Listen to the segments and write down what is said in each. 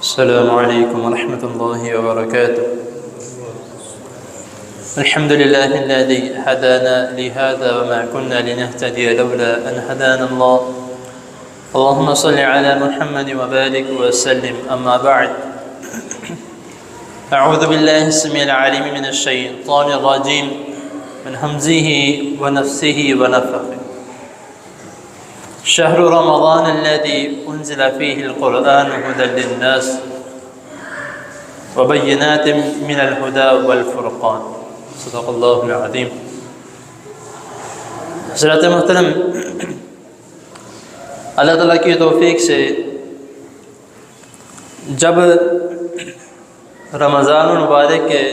السلام عليكم ورحمة الله وبركاته. الحمد لله الذي هدانا لهذا وما كنا لنهتدي لولا أن هدانا الله. اللهم صل على محمد وبارك وسلم. أما بعد، أعوذ بالله السميع العليم من الشيطان الرجيم من همزه ونفسه ونفخه. شهر رمضان الذي أنزل فيه القرآن هدى للناس وبينات من الهدى والفرقان. صدق اللہ العظیم. حضرات محترم، اللہ تعالیٰ کی توفیق سے جب رمضان المبارک کے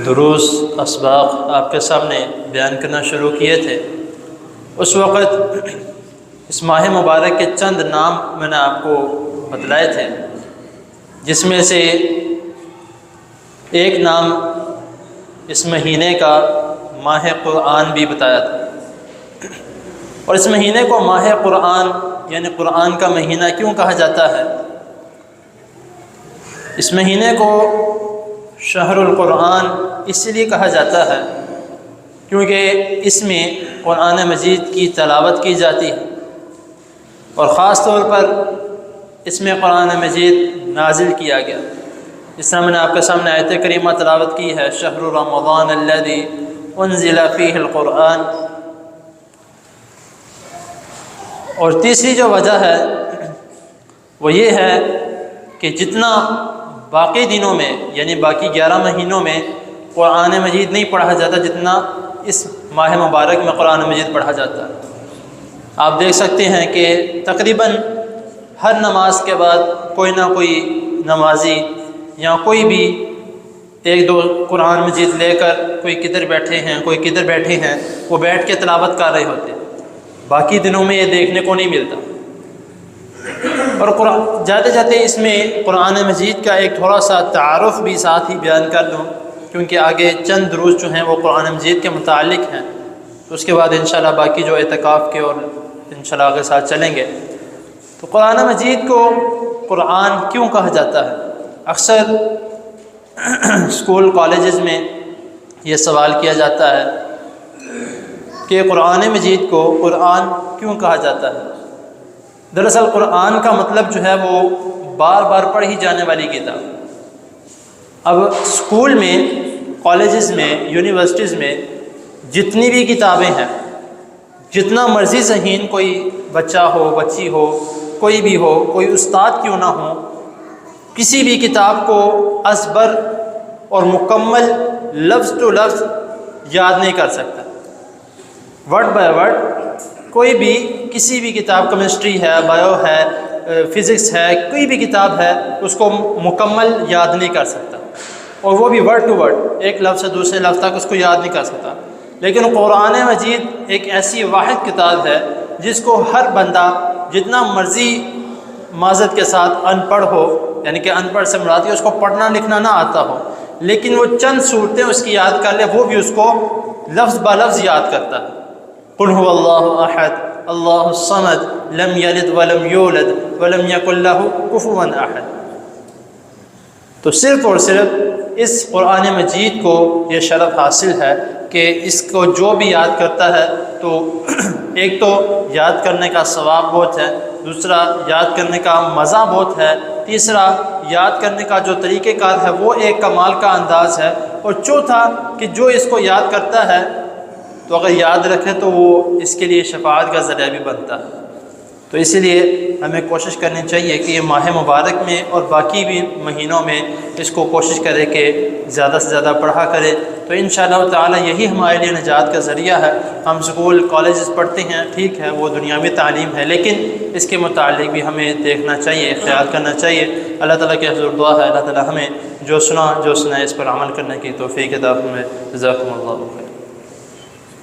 دروس اسباق آپ کے سامنے بیان کرنا شروع کیے تھے، اس وقت اس ماہ مبارک کے چند نام میں نے آپ کو بتلائے تھے، جس میں سے ایک نام اس مہینے کا ماہ قرآن بھی بتایا تھا. اور اس مہینے کو ماہ قرآن یعنی قرآن کا مہینہ کیوں کہا جاتا ہے؟ اس مہینے کو شہر القرآن اس لیے کہا جاتا ہے کیونکہ اس میں قرآن مجید کی تلاوت کی جاتی ہے، اور خاص طور پر اس میں قرآن مجید نازل کیا گیا. اس طرح میں نے آپ کے سامنے آیت کریمہ تلاوت کی ہے، شہر رمضان الذی انزل فیہ القرآن. اور تیسری جو وجہ ہے وہ یہ ہے کہ جتنا باقی دنوں میں یعنی باقی 11 مہینوں میں قرآن مجید نہیں پڑھا جاتا، جتنا اس ماہ مبارک میں قرآن مجید پڑھا جاتا ہے. آپ دیکھ سکتے ہیں کہ تقریباً ہر نماز کے بعد کوئی نہ کوئی نمازی یا کوئی بھی ایک دو قرآن مجید لے کر کوئی کدھر بیٹھے ہیں کوئی کدھر بیٹھے ہیں، وہ بیٹھ کے تلاوت کر رہے ہوتے ہیں. باقی دنوں میں یہ دیکھنے کو نہیں ملتا. اور جاتے جاتے اس میں قرآن مجید کا ایک تھوڑا سا تعارف بھی ساتھ ہی بیان کر دوں، کیونکہ آگے چند دروس جو ہیں وہ قرآن مجید کے متعلق ہیں. تو اس کے بعد انشاءاللہ باقی جو اعتکاف کے اور انشاءاللہ آگے ساتھ چلیں گے. تو قرآن مجید کو قرآن کیوں کہا جاتا ہے؟ اکثر اسکول کالجز میں یہ سوال کیا جاتا ہے کہ قرآن مجید کو قرآن کیوں کہا جاتا ہے. دراصل قرآن کا مطلب جو ہے وہ بار بار پڑھی جانے والی کتاب. اب اسکول میں، کالجز میں، یونیورسٹیز میں جتنی بھی کتابیں ہیں، جتنا مرضی ذہین کوئی بچہ ہو، بچی ہو، کوئی بھی ہو، کوئی استاد کیوں نہ ہو، کسی بھی کتاب کو ازبر اور مکمل لفظ ٹو لفظ یاد نہیں کر سکتا. ورڈ بائی ورڈ کوئی بھی کسی بھی کتاب، کیمسٹری ہے، بایو ہے، فزکس ہے، کوئی بھی کتاب ہے، اس کو مکمل یاد نہیں کر سکتا، اور وہ بھی ورڈ ٹو ورڈ، ایک لفظ سے دوسرے لفظ تک اس کو یاد نہیں کر سکتا. لیکن قرآن مجید ایک ایسی واحد کتاب ہے جس کو ہر بندہ جتنا مرضی معذرت کے ساتھ ان پڑھ ہو، یعنی کہ ان پڑھ سے مراد ہے اس کو پڑھنا لکھنا نہ آتا ہو، لیکن وہ چند صورتیں اس کی یاد کر لے، وہ بھی اس کو لفظ با لفظ یاد کرتا ہے. قل هو اللہ احد اللہ الصمد لم یلد ولم یولد ولم یکن لہ کفوا احد. تو صرف اور صرف اس قرآن مجید کو یہ شرف حاصل ہے کہ اس کو جو بھی یاد کرتا ہے تو ایک تو یاد کرنے کا ثواب بہت ہے، دوسرا یاد کرنے کا مزہ بہت ہے، تیسرا یاد کرنے کا جو طریقہ کار ہے وہ ایک کمال کا انداز ہے، اور چوتھا کہ جو اس کو یاد کرتا ہے تو اگر یاد رکھے تو وہ اس کے لیے شفاعت کا ذریعہ بھی بنتا ہے. تو اسی لیے ہمیں کوشش کرنی چاہیے کہ یہ ماہ مبارک میں اور باقی بھی مہینوں میں اس کو کوشش کرے کہ زیادہ سے زیادہ پڑھا کرے. تو انشاءاللہ تعالی یہی ہمارے لیے نجات کا ذریعہ ہے. ہم اسکول کالجز پڑھتے ہیں، ٹھیک ہے، وہ دنیاوی تعلیم ہے، لیکن اس کے متعلق بھی ہمیں دیکھنا چاہیے، خیال کرنا چاہیے. اللہ تعالیٰ کے حضور دعا ہے اللہ تعالیٰ ہمیں جو سنا اس پر عمل کرنے کی توفیق عطا فرمائے. جزاکم اللہ خیر.